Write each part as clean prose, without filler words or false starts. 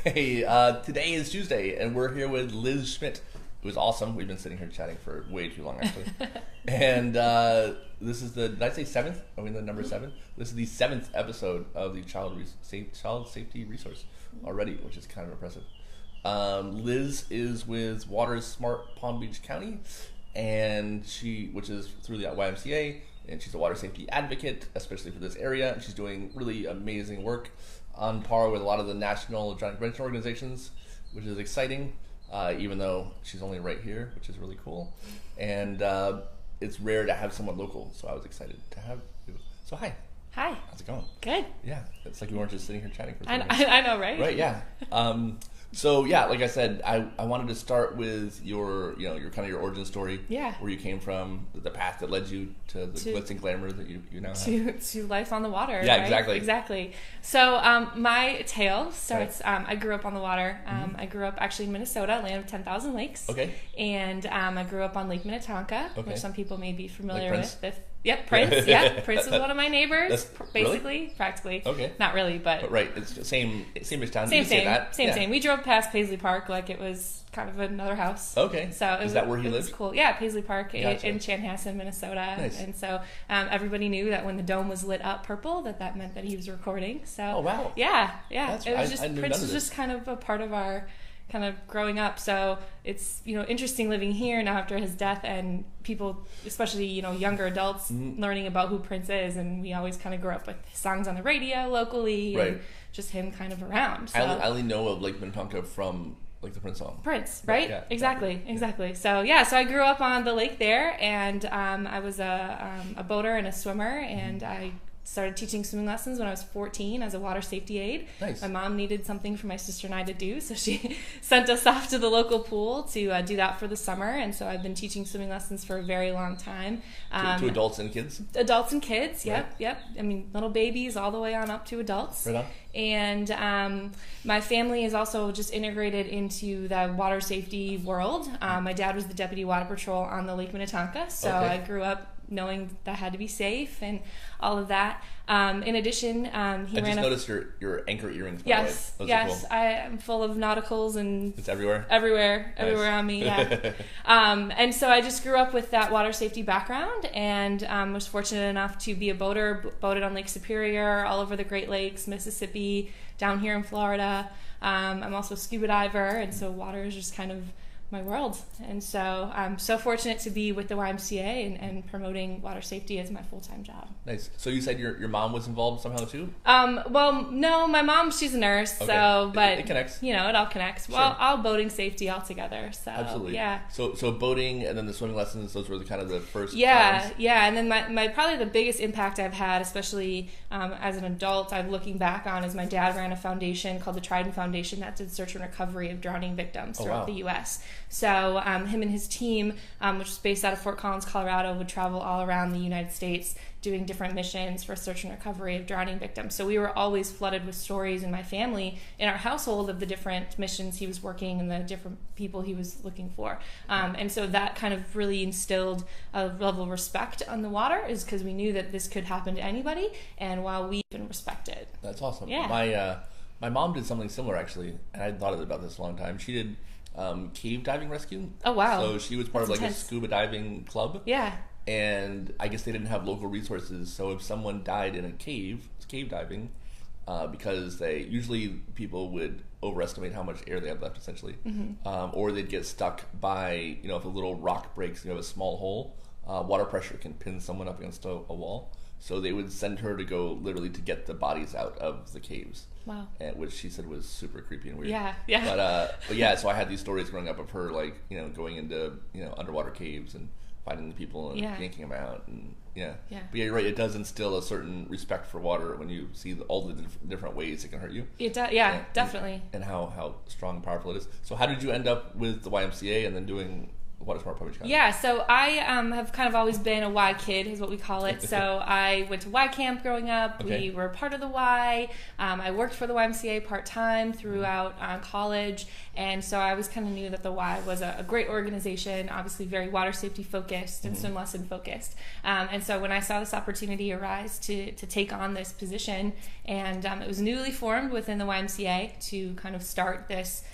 Hey, today is Tuesday, and we're here with Liz Schmidt. It was awesome. We've been sitting here chatting for way too long, actually. And this is did I say seventh? I mean, the number 7? This is the 7th episode of the Child Safety Resource already, which is kind of impressive. Liz is with Water Smart Palm Beach County, and which is through the YMCA, and she's a water safety advocate, especially for this area, and she's doing really amazing work on par with a lot of the national drowning prevention organizations, which is exciting, even though she's only right here, which is really cool. And it's rare to have someone local, so I was excited to have you. So hi. Hi. How's it going? Good. Yeah, it's like we weren't just sitting here chatting for 3 minutes. I know, right? Right, yeah. So yeah, like I said, I wanted to start with your kind of your origin story. Yeah. Where you came from, the path that led you to the glitz and glamour that you now have. To life on the water. Yeah, right? exactly. So my tale starts, I grew up on the water. I grew up actually in Minnesota, land of 10,000 lakes. Okay. And I grew up on Lake Minnetonka, Okay. which some people may be familiar Like Prince? with. Yep, Prince. Yeah, Prince was one of my neighbors. That's, basically, really? practically. Okay. Not really, but right, it's the same town. Same. We drove past Paisley Park like it was kind of another house. Okay. So is that where he lived? It was cool. Yeah, Paisley Park Gotcha. in Chanhassen, Minnesota. Nice. And so everybody knew that when the dome was lit up purple, that meant that he was recording. So oh wow. Yeah. That's, it was I knew Prince none was of this. just kind of a part of our kind of growing up. So it's interesting living here now after his death, and people, especially younger adults, learning about who Prince is, and we always kind of grew up with his songs on the radio locally, right. and just him kind of around. So. I only know of Lake Minnetonka from like the Prince song. Prince, right? Yeah, exactly. So I grew up on the lake there, and I was a boater and a swimmer, and I started teaching swimming lessons when I was 14 as a water safety aide. Nice. My mom needed something for my sister and I to do, so she sent us off to the local pool to do that for the summer. And so I've been teaching swimming lessons for a very long time. To adults and kids? Adults and kids, Right. yep. I mean, little babies all the way on up to adults. Right on. And my family is also just integrated into the water safety world. My dad was the deputy water patrol on the Lake Minnetonka, so Okay. I grew up knowing that had to be safe and all of that. In addition, I just noticed your anchor earrings. By Yes, the way. Those yes, are cool. I am full of nauticals and It's everywhere. everywhere Nice. on me. Yeah. And so I just grew up with that water safety background, and was fortunate enough to be a boater. Boated on Lake Superior, all over the Great Lakes, Mississippi, down here in Florida. I'm also a scuba diver, and so water is just kind of my world. And so I'm so fortunate to be with the YMCA and promoting water safety as my full-time job. Nice. So you said your mom was involved somehow too? Well, no, my mom, she's a nurse, Okay. so, but it connects. it all connects. Sure. Well, all boating safety all together. So Absolutely. yeah. So boating and then the swimming lessons, those were the kind of the first Yeah, times? and then my probably the biggest impact I've had, especially as an adult, I'm looking back on, is my dad ran a foundation called the Trident Foundation that did search and recovery of drowning victims throughout the U.S. So him and his team, which was based out of Fort Collins, Colorado, would travel all around the United States doing different missions for search and recovery of drowning victims. So we were always flooded with stories in my family, in our household, of the different missions he was working and the different people he was looking for. And so that kind of really instilled a level of respect on the water, is because we knew that this could happen to anybody, and while we've been respected. That's awesome. Yeah. My mom did something similar, actually, and I hadn't thought about this a long time. She did cave diving rescue. Oh, wow. So she was part That's of like intense. a scuba diving club. Yeah. And I guess they didn't have local resources, so if someone died in a cave, it's cave diving, because usually people would overestimate how much air they had left, essentially, or they'd get stuck by, if a little rock breaks, you have a small hole, water pressure can pin someone up against a wall, so they would send her to go literally to get the bodies out of the caves. Wow. Which she said was super creepy and weird. Yeah. But yeah, so I had these stories growing up of her, like, going into, underwater caves and finding the people and yanking them out, and But yeah, you're right. It does instill a certain respect for water when you see all the different ways it can hurt you. It does. Definitely. And how strong and powerful it is. So how did you end up with the YMCA and then doing Water Smart Palm Beach County? Yeah, so I have kind of always been a Y kid, is what we call it. So I went to Y camp growing up. Okay. We were part of the Y. I worked for the YMCA part-time throughout college. And so I always kind of knew that the Y was a great organization, obviously very water safety focused and swim lesson focused. And so when I saw this opportunity arise to take on this position, and it was newly formed within the YMCA to kind of start this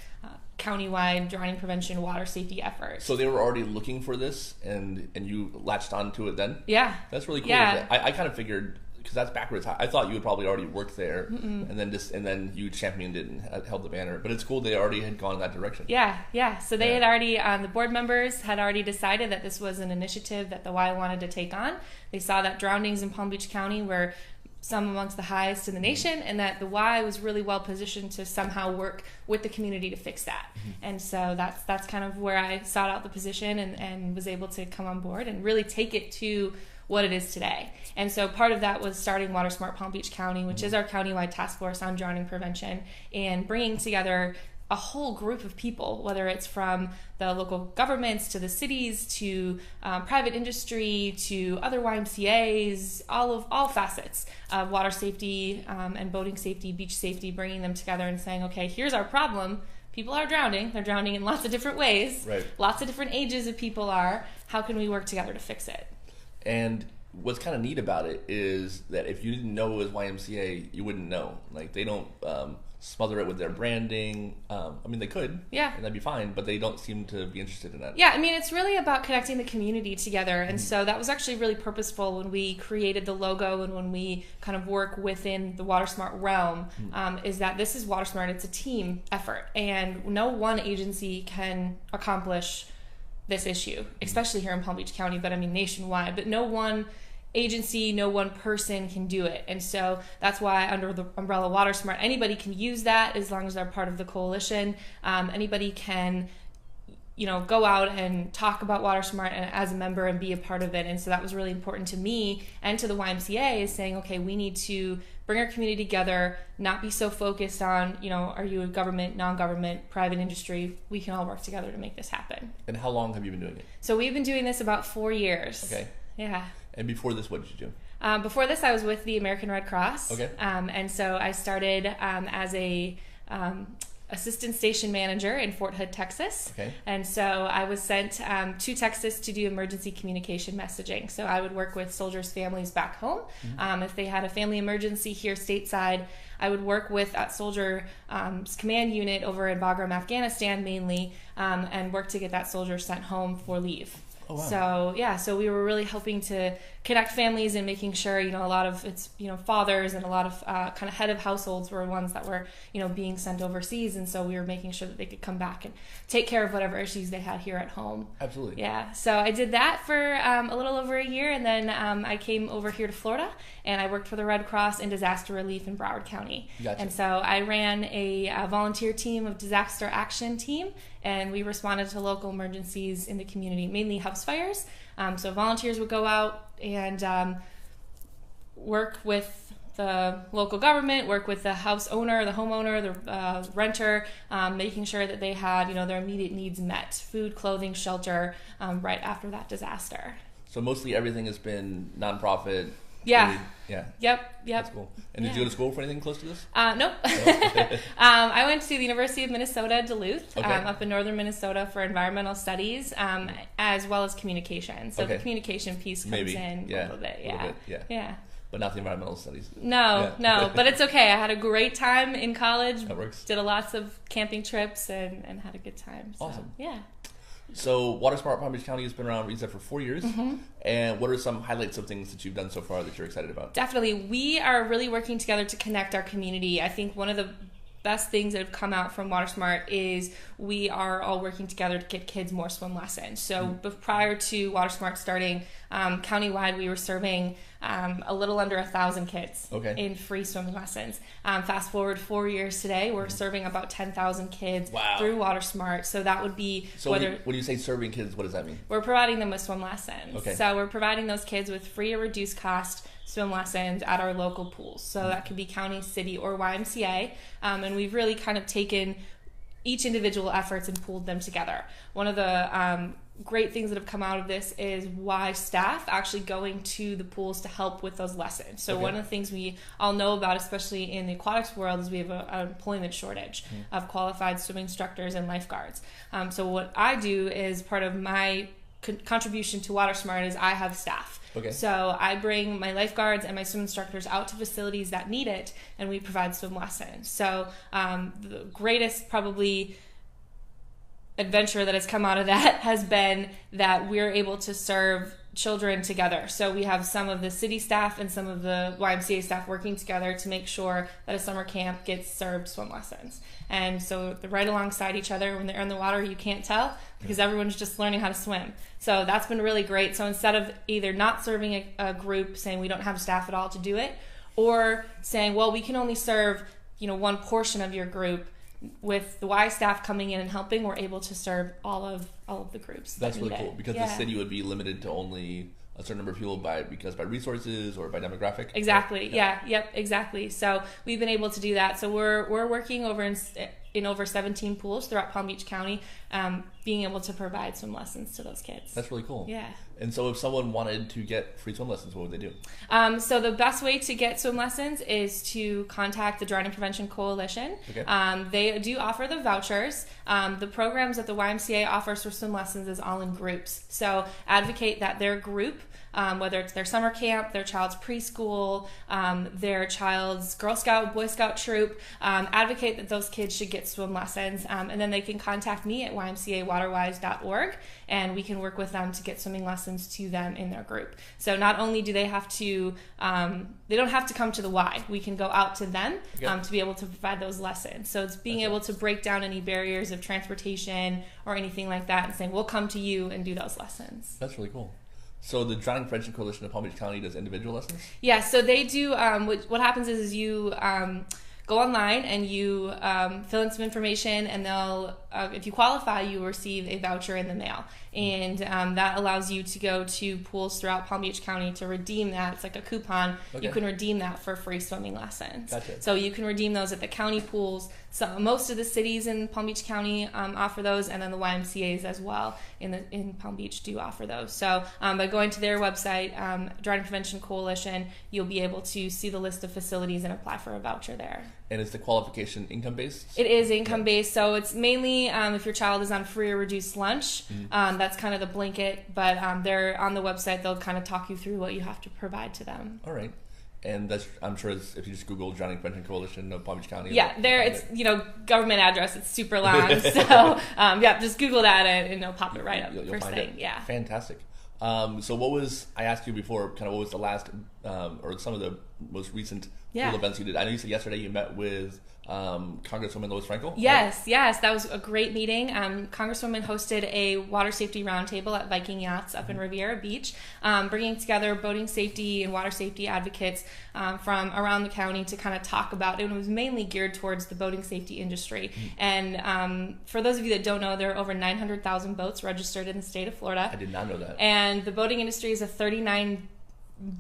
countywide drowning prevention water safety effort. So they were already looking for this, and you latched onto it then? Yeah. That's really cool. Yeah. I kind of figured, because that's backwards. I thought you had probably already worked there, and then you championed it and held the banner. But it's cool they already had gone in that direction. Yeah. So they had already, the board members had already decided that this was an initiative that the Y wanted to take on. They saw that drownings in Palm Beach County were some amongst the highest in the nation, and that the Y was really well positioned to somehow work with the community to fix that. And so that's kind of where I sought out the position and was able to come on board and really take it to what it is today. And so part of that was starting Water Smart Palm Beach County, which is our countywide task force on drowning prevention, and bringing together a whole group of people, whether it's from the local governments to the cities to private industry to other YMCAs, all facets of water safety and boating safety, beach safety, bringing them together and saying, okay, here's our problem. People are drowning. They're drowning in lots of different ways. Right. Lots of different ages of people are. How can we work together to fix it? And what's kind of neat about it is that if you didn't know it was YMCA, you wouldn't know. Like, they don't smother it with their branding. I mean, they could. Yeah. And that'd be fine, but they don't seem to be interested in that. Yeah, I mean, it's really about connecting the community together. And so that was actually really purposeful when we created the logo and when we kind of work within the Water Smart realm, is that this is Water Smart. It's a team effort. And no one agency can accomplish this issue, especially here in Palm Beach County, but I mean nationwide. But no one agency, no one person can do it. And so that's why under the umbrella Water Smart, anybody can use that as long as they're part of the coalition. Anybody can, go out and talk about Water Smart and as a member and be a part of it. And so that was really important to me and to the YMCA, is saying, okay, we need to bring our community together, not be so focused on, are you a government, non-government, private industry? We can all work together to make this happen. And how long have you been doing it? So we've been doing this about 4 years. Okay. Yeah. And before this, what did you do? Before this, I was with the American Red Cross. Okay. And so I started as a assistant station manager in Fort Hood, Texas. Okay. And so I was sent to Texas to do emergency communication messaging. So I would work with soldiers' families back home. If they had a family emergency here stateside, I would work with that soldier command unit over in Bagram, Afghanistan mainly, and work to get that soldier sent home for leave. Oh, wow. So we were really helping to connect families and making sure, a lot of it's, fathers and a lot of kind of head of households were ones that were, being sent overseas. And so we were making sure that they could come back and take care of whatever issues they had here at home. Absolutely. Yeah. So I did that for a little over a year. And then I came over here to Florida and I worked for the Red Cross in disaster relief in Broward County. Gotcha. And so I ran a volunteer team of disaster action team, and we responded to local emergencies in the community, mainly house fires. So volunteers would go out and work with the local government, work with the house owner, the homeowner, the renter, making sure that they had, their immediate needs met, food, clothing, shelter, right after that disaster. So mostly everything has been nonprofit. Yeah. Food. Yeah. Yep. That's cool. And did you go to school for anything close to this? Nope. I went to the University of Minnesota at Duluth, Okay. up in northern Minnesota for environmental studies, as well as communication. So Okay. the communication piece comes in a little bit. Yeah. But not the environmental studies. No, but it's okay. I had a great time in college. That works. Did lots of camping trips and had a good time. So, Awesome. Yeah. So Water Smart Palm Beach County has been around, you said, for 4 years. And what are some highlights of things that you've done so far that you're excited about? Definitely. We are really working together to connect our community. I think one of the best things that have come out from Water Smart is we are all working together to get kids more swim lessons. So prior to Water Smart starting, countywide we were serving a little under 1,000 kids in free swimming lessons. Fast forward 4 years today, we're serving about 10,000 kids through Water Smart. So that would be when you say serving kids, what does that mean? We're providing them with swim lessons. Okay. So we're providing those kids with free or reduced cost swim lessons at our local pools. So that could be county, city, or YMCA. And we've really kind of taken each individual efforts and pooled them together. One of the great things that have come out of this is Y staff actually going to the pools to help with those lessons. So one of the things we all know about, especially in the aquatics world, is we have an employment shortage of qualified swimming instructors and lifeguards. So what I do is part of my contribution to Water Smart is I have staff. So I bring my lifeguards and my swim instructors out to facilities that need it, and we provide swim lessons. So the greatest probably adventure that has come out of that has been that we're able to serve children together. So we have some of the city staff and some of the YMCA staff working together to make sure that a summer camp gets served swim lessons. And so they're right alongside each other. When they're in the water, you can't tell because everyone's just learning how to swim. So that's been really great. So instead of either not serving a group, saying we don't have staff at all to do it, or saying, well, we can only serve, one portion of your group, with the Y staff coming in and helping, we're able to serve all of the groups. That's really cool because the city would be limited to only a certain number of people by resources or by demographic. Exactly. Exactly. So we've been able to do that. So we're working over in over 17 pools throughout Palm Beach County, being able to provide swim lessons to those kids. That's really cool. Yeah. And so if someone wanted to get free swim lessons, what would they do? So the best way to get swim lessons is to contact the Drowning Prevention Coalition. They do offer the vouchers. The programs that the YMCA offers for swim lessons is all in groups. So advocate that their group, whether it's their summer camp, their child's preschool, their child's Girl Scout, Boy Scout troop, advocate that those kids should get swim lessons. And then they can contact me at ymcawaterwise.org, and we can work with them to get swimming lessons to them in their group. So not only do they have to, they don't have to come to the Y. We can go out to them to be able to provide those lessons. So it's being able to break down any barriers of transportation or anything like that and saying, we'll come to you and do those lessons. That's really cool. So the Drowning Prevention Coalition of Palm Beach County does individual lessons? Yeah, so they do, what happens is you go online and you fill in some information, and they'll, if you qualify, you will receive a voucher in the mail. And that allows you to go to pools throughout Palm Beach County to redeem that. It's like a coupon. You can redeem that for free swimming lessons. Gotcha. So you can redeem those at the county pools. So most of the cities in Palm Beach County offer those, and then the YMCA's as well in Palm Beach do offer those. So by going to their website, Drowning Prevention Coalition, you'll be able to see the list of facilities and apply for a voucher there. And is the qualification income-based? It is income-based, so it's mainly if your child is on free or reduced lunch, that's kind of the blanket, but they're on the website, they'll kind of talk you through what you have to provide to them. All right. And that's, I'm sure if you just Google Drowning Prevention Coalition of Palm Beach County. Yeah, it's, government address, it's super long, so just Google that and it'll pop it right up first thing. Yeah. Fantastic. So I asked you before, kind of what was the last, or some of the most recent pool events you did? I know you said yesterday you met with Congresswoman Lois Frankel. Yes, that was a great meeting. Congresswoman hosted a water safety roundtable at Viking Yachts up in Riviera Beach, bringing together boating safety and water safety advocates from around the county to kind of talk about it. And it was mainly geared towards the boating safety industry. And for those of you that don't know, there are over 900,000 boats registered in the state of Florida. I did not know that. And the boating industry is a $39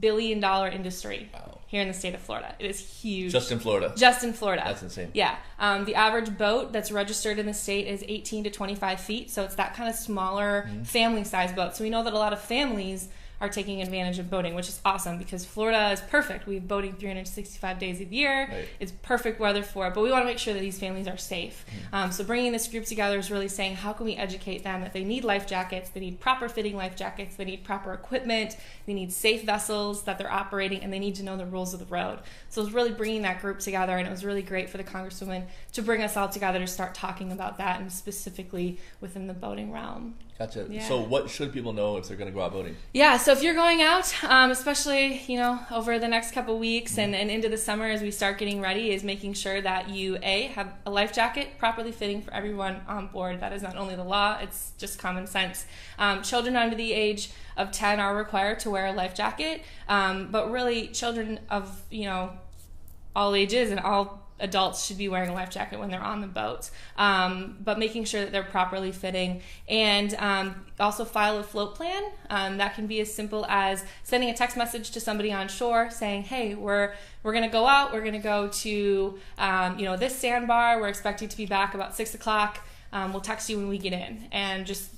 billion industry. Wow. Here in the state of Florida. It is huge. Just in Florida? Just in Florida. That's insane. Yeah. The average boat that's registered in the state is 18 to 25 feet, so it's that kind of smaller family-sized boat. So we know that a lot of families are taking advantage of boating, which is awesome because Florida is perfect. We have boating 365 days a year. Right. It's perfect weather for it, but we want to make sure that these families are safe. So bringing this group together is really saying, how can we educate them that they need life jackets, they need proper fitting life jackets, they need proper equipment, they need safe vessels that they're operating, and they need to know the rules of the road. So it was really bringing that group together, and it was really great for the Congresswoman to bring us all together to start talking about that, and specifically within the boating realm. Gotcha. Yeah. So what should people know if they're going to go out boating? Yeah, so if you're going out, especially, over the next couple weeks and into the summer as we start getting ready, is making sure that you, have a life jacket properly fitting for everyone on board. That is not only the law, it's just common sense. Children under the age of 10 are required to wear a life jacket, but really children of, all ages and all adults should be wearing a life jacket when they're on the boat, but making sure that they're properly fitting. And also file a float plan. That can be as simple as sending a text message to somebody on shore saying, hey, we're going to go out, we're going to go to this sandbar, we're expecting to be back about 6 o'clock. we'll text you when we get in, and just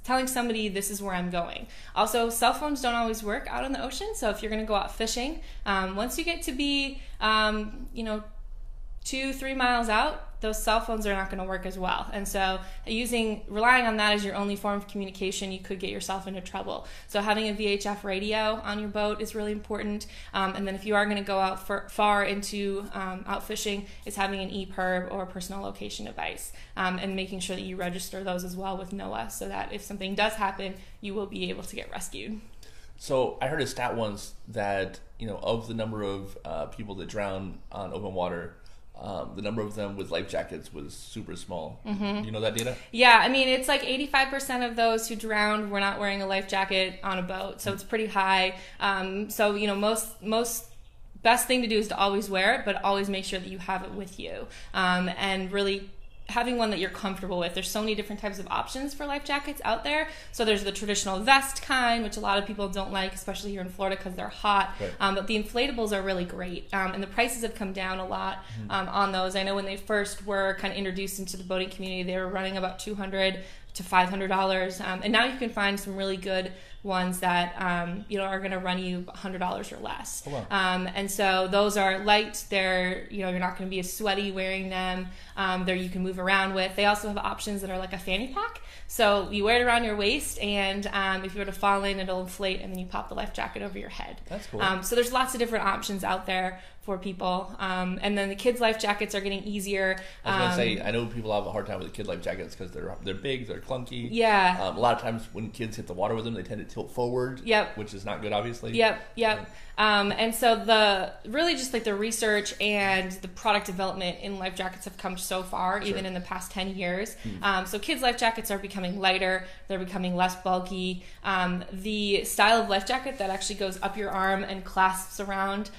telling somebody this is where I'm going. Also, cell phones don't always work out in the ocean, so if you're going to go out fishing, once you get to be 2-3 miles out, those cell phones are not going to work as well. And so relying on that as your only form of communication, you could get yourself into trouble. So having a VHF radio on your boat is really important. And then if you are going to go out far into out fishing, is having an EPIRB or personal location device, and making sure that you register those as well with NOAA, so that if something does happen, you will be able to get rescued. So I heard a stat once that, of the number of people that drown on open water, the number of them with life jackets was super small. Do you know that data? Yeah, I mean, it's like 85% of those who drowned were not wearing a life jacket on a boat, so it's pretty high. Most best thing to do is to always wear it, but always make sure that you have it with you, and really having one that you're comfortable with. There's so many different types of options for life jackets out there. So there's the traditional vest kind, which a lot of people don't like, especially here in Florida because they're hot. Right. But the inflatables are really great. And the prices have come down a lot on those. I know when they first were kind of introduced into the boating community, they were running about $200 to $500. And now you can find some really good ones that are going to run you $100 or less. Oh, wow. And so those are light. They're you're not going to be as sweaty wearing them. You can move around with. They also have options that are like a fanny pack. So you wear it around your waist, and if you were to fall in, it'll inflate, and then you pop the life jacket over your head. That's cool. So there's lots of different options out there for people. And then the kids' life jackets are getting easier. I was going to say, I know people have a hard time with the kid life jackets because they're big, they're clunky. Yeah. A lot of times when kids hit the water with them, they tend to tilt forward. Yep. Which is not good, obviously. Yep. And so the research and the product development in life jackets have come so far, even in the past 10 years. So kids' life jackets are becoming lighter. They're becoming less bulky. The style of life jacket that actually goes up your arm and clasps around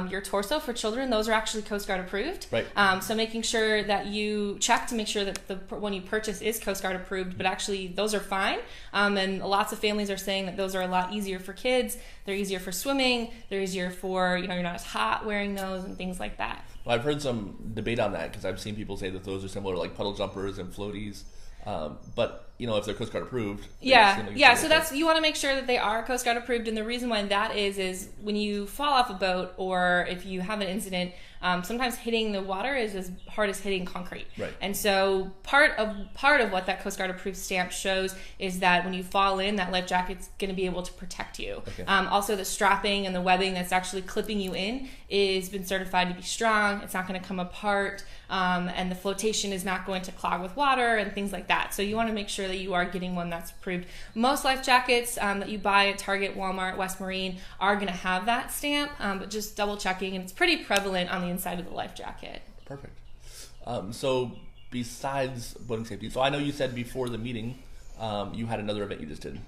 your torso for children, those are actually Coast Guard approved. Right. So making sure that you check to make sure that the one you purchase is Coast Guard approved, but actually those are fine. And lots of families are saying that those are a lot easier for kids. They're easier for swimming. They're easier for, you're not as hot wearing those and things like that. Well, I've heard some debate on that because I've seen people say that those are similar to like puddle jumpers and floaties. But if they're Coast Guard approved, so that's, you want to make sure that they are Coast Guard approved. And the reason why that is when you fall off a boat or if you have an incident, sometimes hitting the water is as hard as hitting concrete. Right. And so part of what that Coast Guard approved stamp shows is that when you fall in, that life jacket's going to be able to protect you. Okay. Also, the strapping and the webbing that's actually clipping you in is been certified to be strong. It's not going to come apart, and the flotation is not going to clog with water and things like that. So you want to make sure that you are getting one that's approved. Most life jackets that you buy at Target, Walmart, West Marine are going to have that stamp, but just double checking, and it's pretty prevalent on the inside of the life jacket. Perfect. So besides boating safety, so I know you said before the meeting you had another event you just did.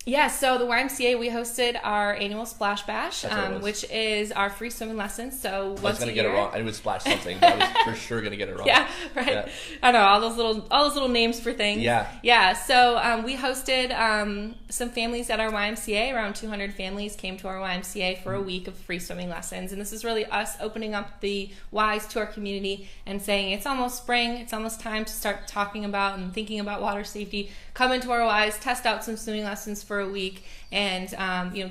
Yeah, so the YMCA, we hosted our annual Splash Bash, which is our free swimming lessons. So once a year. I was going to get it wrong. I knew it was splash something, but I was for sure going to get it wrong. Yeah, right. Yeah. I know, all those little names for things. Yeah. Yeah, so we hosted some families at our YMCA. Around 200 families came to our YMCA for a week of free swimming lessons. And this is really us opening up the Ys to our community and saying, it's almost spring. It's almost time to start talking about and thinking about water safety. Come into our Ys, test out some swimming lessons for a week, and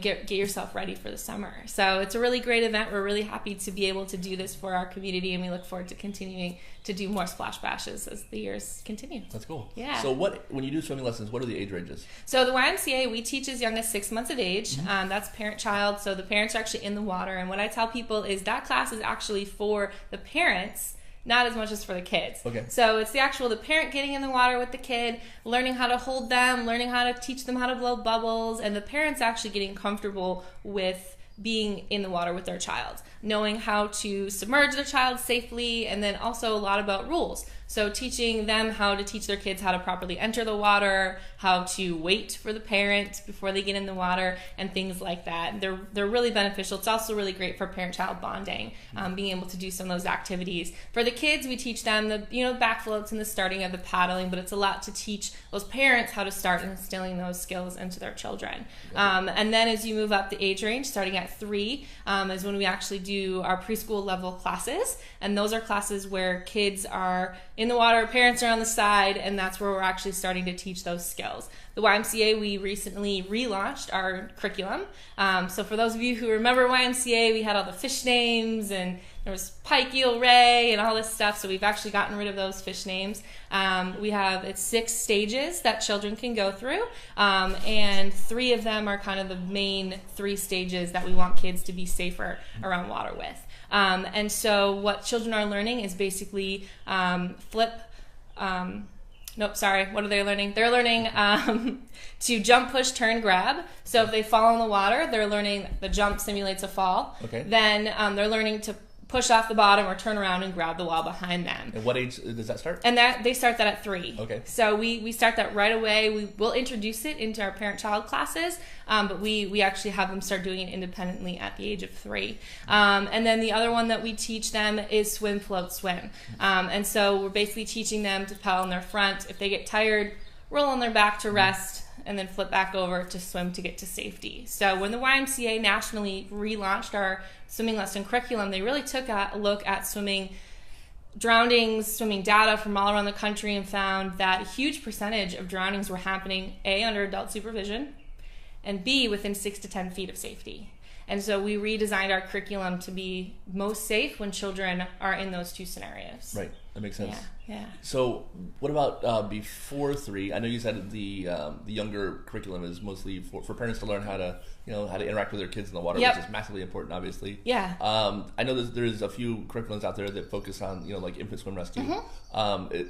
get yourself ready for the summer. So it's a really great event. We're really happy to be able to do this for our community, and we look forward to continuing to do more splash bashes as the years continue. That's cool. Yeah. So when you do swimming lessons, what are the age ranges? So the YMCA, we teach as young as 6 months of age. That's parent-child, so the parents are actually in the water. And what I tell people is that class is actually for the parents, not as much as for the kids. Okay. So it's the parent getting in the water with the kid, learning how to hold them, learning how to teach them how to blow bubbles, and the parents actually getting comfortable with being in the water with their child, knowing how to submerge their child safely, and then also a lot about rules. So teaching them how to teach their kids how to properly enter the water, how to wait for the parent before they get in the water, and things like that. They're really beneficial. It's also really great for parent-child bonding, being able to do some of those activities. For the kids, we teach them the back floats and the starting of the paddling, but it's a lot to teach those parents how to start instilling those skills into their children. And then as you move up the age range, starting at 3, is when we actually do our preschool level classes, and those are classes where kids are in the water, parents are on the side, and that's where we're actually starting to teach those skills. The YMCA, we recently relaunched our curriculum. So for those of you who remember YMCA, we had all the fish names, and there was pike, eel, ray, and all this stuff. So we've actually gotten rid of those fish names. It's 6 stages that children can go through, and 3 of them are kind of the main 3 stages that we want kids to be safer around water with. And so what children are learning is basically what are they learning? They're learning to jump, push, turn, grab. So if they fall in the water, they're learning the jump simulates a fall. Okay. Then they're learning to push off the bottom or turn around and grab the wall behind them. And what age does that start? And they start that at 3. Okay. So we start that right away. We will introduce it into our parent-child classes, but we actually have them start doing it independently at the age of 3. And then the other one that we teach them is swim, float, swim. And so we're basically teaching them to paddle on their front. If they get tired, roll on their back to rest, and then flip back over to swim to get to safety. So when the YMCA nationally relaunched our swimming lesson curriculum, they really took a look at swimming drownings, swimming data from all around the country, and found that a huge percentage of drownings were happening, A, under adult supervision, and B, within 6 to 10 feet of safety. And so we redesigned our curriculum to be most safe when children are in those 2 scenarios. Right, that makes sense. Yeah. So what about before 3? I know you said the younger curriculum is mostly for parents to learn how to interact with their kids in the water, Yep. which is massively important, obviously. Yeah. I know there's a few curriculums out there that focus on like infant swim rescue.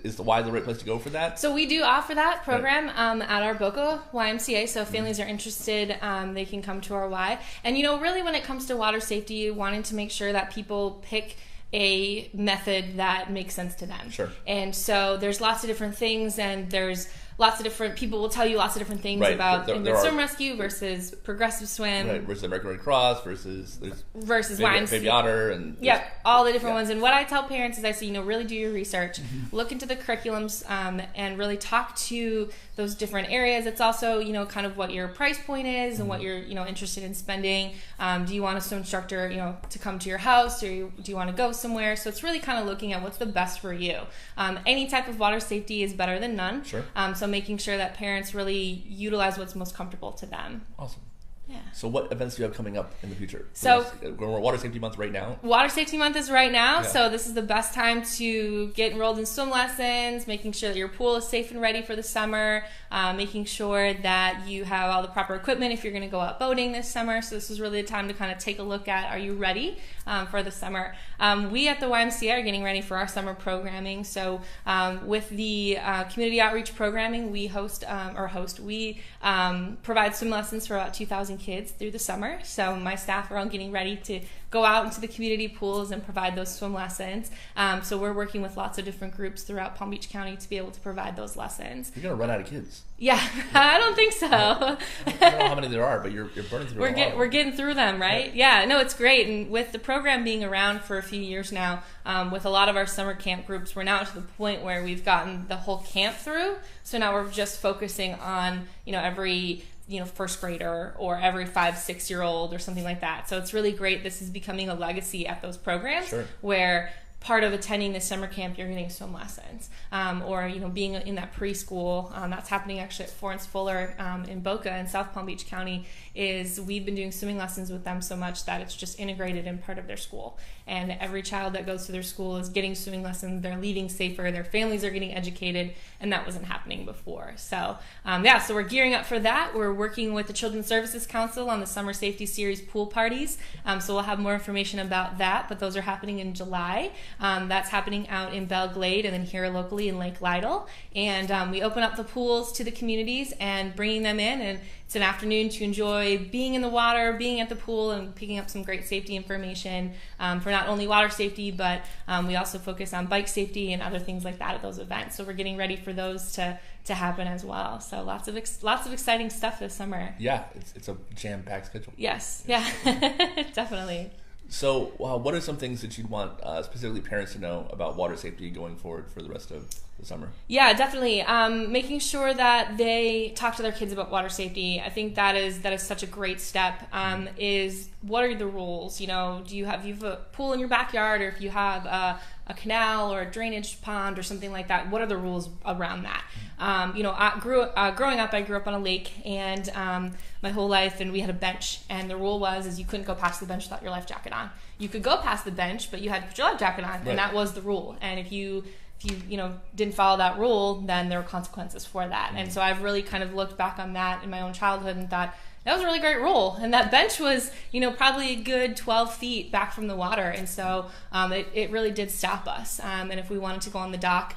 Is the Y the right place to go for that? So we do offer that program at our Boca YMCA. So if families are interested, they can come to our Y. And really when it comes to water safety, wanting to make sure that people pick a method that makes sense to them. Sure. And so there's lots of different things, and there's lots of different people will tell you lots of different things about infant swim rescue versus progressive swim, right, versus American Red Cross versus YMCA, Baby Otter, and all the different ones. And what I tell parents is I say, really do your research, look into the curriculums, and really talk to those different areas. It's also kind of what your price point is and what you're interested in spending. Do you want a swim instructor to come to your house, or do you want to go somewhere? So it's really kind of looking at what's the best for you. Any type of water safety is better than none. Sure. So making sure that parents really utilize what's most comfortable to them. Awesome. Yeah. So what events do you have coming up in the future? So we're Water Safety Month right now. Water Safety Month is right now, so this is the best time to get enrolled in swim lessons, making sure that your pool is safe and ready for the summer, making sure that you have all the proper equipment if you're going to go out boating this summer. So this is really the time to kind of take a look at, are you ready for the summer? We at the YMCA are getting ready for our summer programming. So with the community outreach programming, we provide swim lessons for about 2,000 kids through the summer. So my staff are all getting ready to go out into the community pools and provide those swim lessons. So we're working with lots of different groups throughout Palm Beach County to be able to provide those lessons. You're going to run out of kids. Yeah, I don't think so. I don't know how many there are, but you're burning through them. We're getting through them, right? Yeah, no, it's great. And with the program being around for a few years now, with a lot of our summer camp groups, we're now to the point where we've gotten the whole camp through. So now we're just focusing on, every first grader or every 5-6-year-old or something like that. So it's really great. This is becoming a legacy at those programs. Sure. Where part of attending the summer camp, you're getting swim lessons, or being in that preschool. That's happening actually at Florence Fuller in Boca in South Palm Beach County. Is we've been doing swimming lessons with them so much that it's just integrated in part of their school, and every child that goes to their school is getting swimming lessons. They're leaving safer, their families are getting educated, and that wasn't happening before. So so we're gearing up for that. We're working with the Children's Services Council on the Summer Safety Series pool parties, so we'll have more information about that, but those are happening in July. That's happening out in Belle Glade and then here locally in Lake Lytle, and we open up the pools to the communities and bringing them in, and it's an afternoon to enjoy being in the water, being at the pool, and picking up some great safety information for not only water safety, but we also focus on bike safety and other things like that at those events. So we're getting ready for those to happen as well. So lots of exciting stuff this summer. Yeah, it's a jam-packed schedule. Yes, yeah, definitely. So what are some things that you'd want specifically parents to know about water safety going forward for the rest of this summer? Yeah, definitely. Making sure that they talk to their kids about water safety. I think that is such a great step. Is what are the rules? You know, do you have a pool in your backyard, or if you have a canal or a drainage pond or something like that? What are the rules around that? You know, growing up, I grew up on a lake, and my whole life, and we had a bench, and the rule is you couldn't go past the bench without your life jacket on. You could go past the bench, but you had to put your life jacket on, right. And that was the rule. And if you didn't follow that rule, then there were consequences for that. And so I've really kind of looked back on that in my own childhood and thought, that was a really great rule. And that bench was, probably a good 12 feet back from the water. And so it really did stop us. And if we wanted to go on the dock,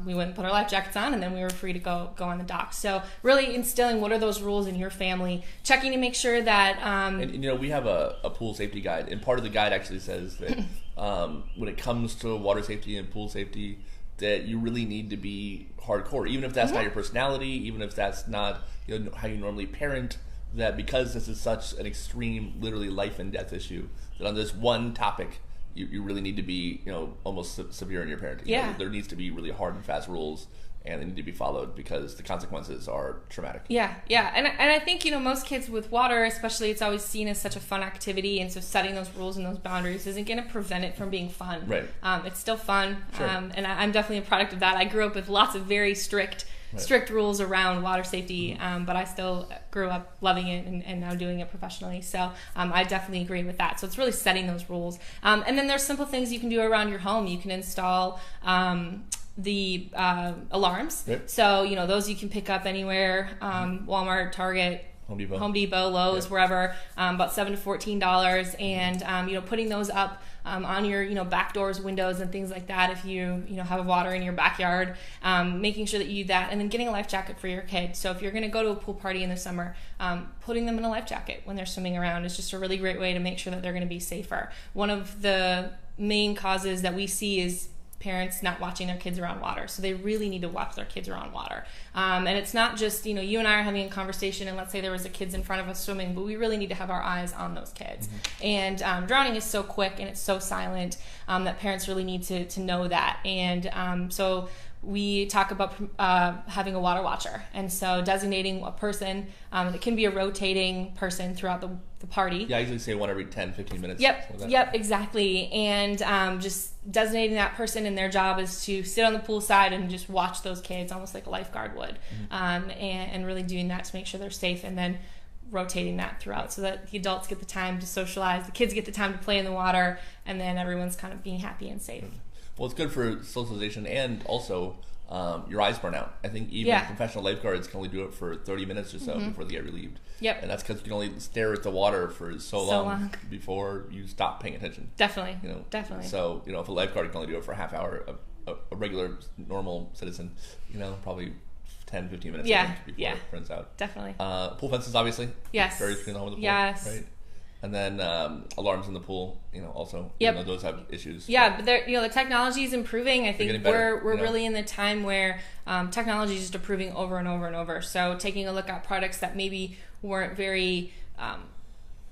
we went and put our life jackets on, and then we were free to go on the dock. So really instilling what are those rules in your family, checking to make sure that... And we have a pool safety guide, and part of the guide actually says that when it comes to water safety and pool safety, that you really need to be hardcore, even if that's not your personality, even if that's not how you normally parent, that because this is such an extreme, literally life and death issue, that on this one topic, you really need to be, almost severe in your parenting. There needs to be really hard and fast rules, and they need to be followed because the consequences are traumatic. Yeah. And I think, most kids with water, especially, it's always seen as such a fun activity, and so setting those rules and those boundaries isn't going to prevent it from being fun. Right. It's still fun, sure. And I'm definitely a product of that. I grew up with lots of very strict rules around water safety, but I still grew up loving it and now doing it professionally. So I definitely agree with that. So it's really setting those rules. And then there's simple things you can do around your home. You can install the alarms. Yep. So, those you can pick up anywhere, Walmart, Target, Home Depot, Lowe's, wherever, about $7 to $14, and putting those up on your back doors, windows, and things like that. If you have water in your backyard, making sure that you do that, and then getting a life jacket for your kid. So if you're going to go to a pool party in the summer, putting them in a life jacket when they're swimming around is just a really great way to make sure that they're going to be safer. One of the main causes that we see is parents not watching their kids around water. So they really need to watch their kids around water. And it's not just, you and I are having a conversation, and let's say there was a kids in front of us swimming, but we really need to have our eyes on those kids. And drowning is so quick and it's so silent that parents really need to know that. And so we talk about having a water watcher. And so designating a person, it can be a rotating person throughout the party. Yeah, I usually say one every 10, 15 minutes. Yep, exactly. And just designating that person, and their job is to sit on the pool side and just watch those kids, almost like a lifeguard would. And really doing that to make sure they're safe, and then rotating that throughout so that the adults get the time to socialize, the kids get the time to play in the water, and then everyone's kind of being happy and safe. Well, it's good for socialization, and also your eyes burn out. I think even professional lifeguards can only do it for 30 minutes or so before they get relieved. Yep. And that's because you can only stare at the water for so long before you stop paying attention. Definitely. Definitely. So, if a lifeguard can only do it for a half hour, a regular, normal citizen, probably 10, 15 minutes before it runs out. Definally. Pool fences, obviously. Yes. Very between the home and the pool. Yes. Right. And then alarms in the pool, also, those have issues. Yeah, but the technology is improving. I think we're really in the time where technology is just improving over and over and over. So taking a look at products that maybe weren't very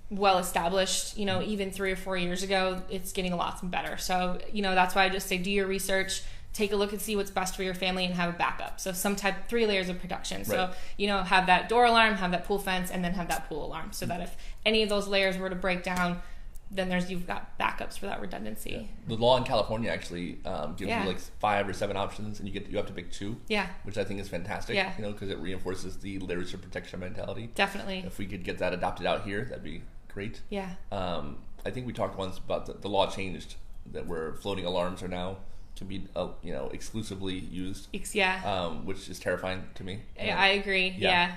well established, even 3 or 4 years ago, it's getting a lot better. So, that's why I just say do your research. Take a look and see what's best for your family, and have a backup. So 3 layers of protection. So, have that door alarm, have that pool fence, and then have that pool alarm. So that if any of those layers were to break down, then you've got backups for that redundancy. Yeah. The law in California actually gives you like 5 or 7 options, and you have to pick 2. Yeah. Which I think is fantastic. Yeah. Because it reinforces the layers of protection mentality. Definitely. If we could get that adopted out here, that'd be great. Yeah. I think we talked once about the law changed, that where floating alarms are now can be exclusively used, which is terrifying to me. I agree. Yeah.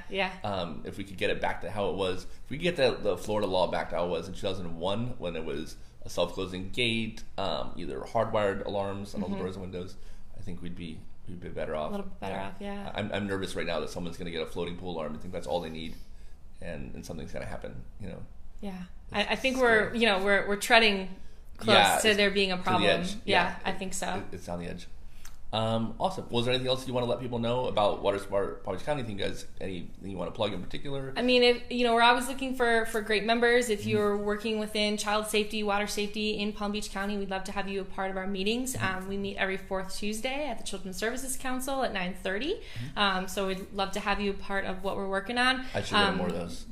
If we could get it back to how it was, if we could get the Florida law back to how it was in 2001, when it was a self-closing gate, either hardwired alarms on all the doors and windows, I think we'd be better off. A little bit better off. Yeah. I'm nervous right now that someone's going to get a floating pool alarm and think that's all they need, and something's going to happen. Yeah. I think we're treading close to there being a problem. Yeah, I think so. It's on the edge. Awesome. Was there anything else you want to let people know about Water Smart Palm Beach County? Anything you want to plug in particular? I mean, if we're always looking for great members. If you're working within child safety, water safety in Palm Beach County, we'd love to have you a part of our meetings. We meet every fourth Tuesday at the Children's Services Council at 9:30. So we'd love to have you a part of what we're working on. I should go to more of those.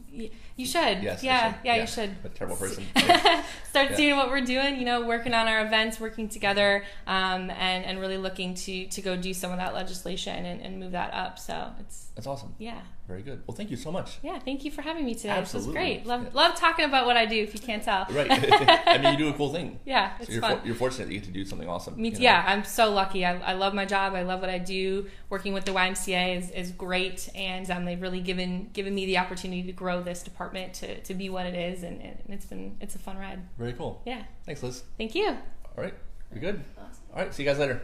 You should. Yes, yeah, you should. I'm a terrible person. Start seeing what we're doing, working on our events, working together, and really looking to go do some of that legislation and move that up. So that's awesome. Yeah. Very good. Well, thank you so much. Yeah, thank you for having me today. Absolutely. This was great. Love talking about what I do, if you can't tell. Right. I mean, you do a cool thing. Yeah, it's fun. fun. You're fortunate that you get to do something awesome. Me too. Yeah, I'm so lucky. I love my job. I love what I do. Working with the YMCA is great, and they've really given me the opportunity to grow this department to be what it is, and it's a fun ride. Very cool. Yeah. Thanks, Liz. Thank you. All right. You're good. Awesome. All right. See you guys later.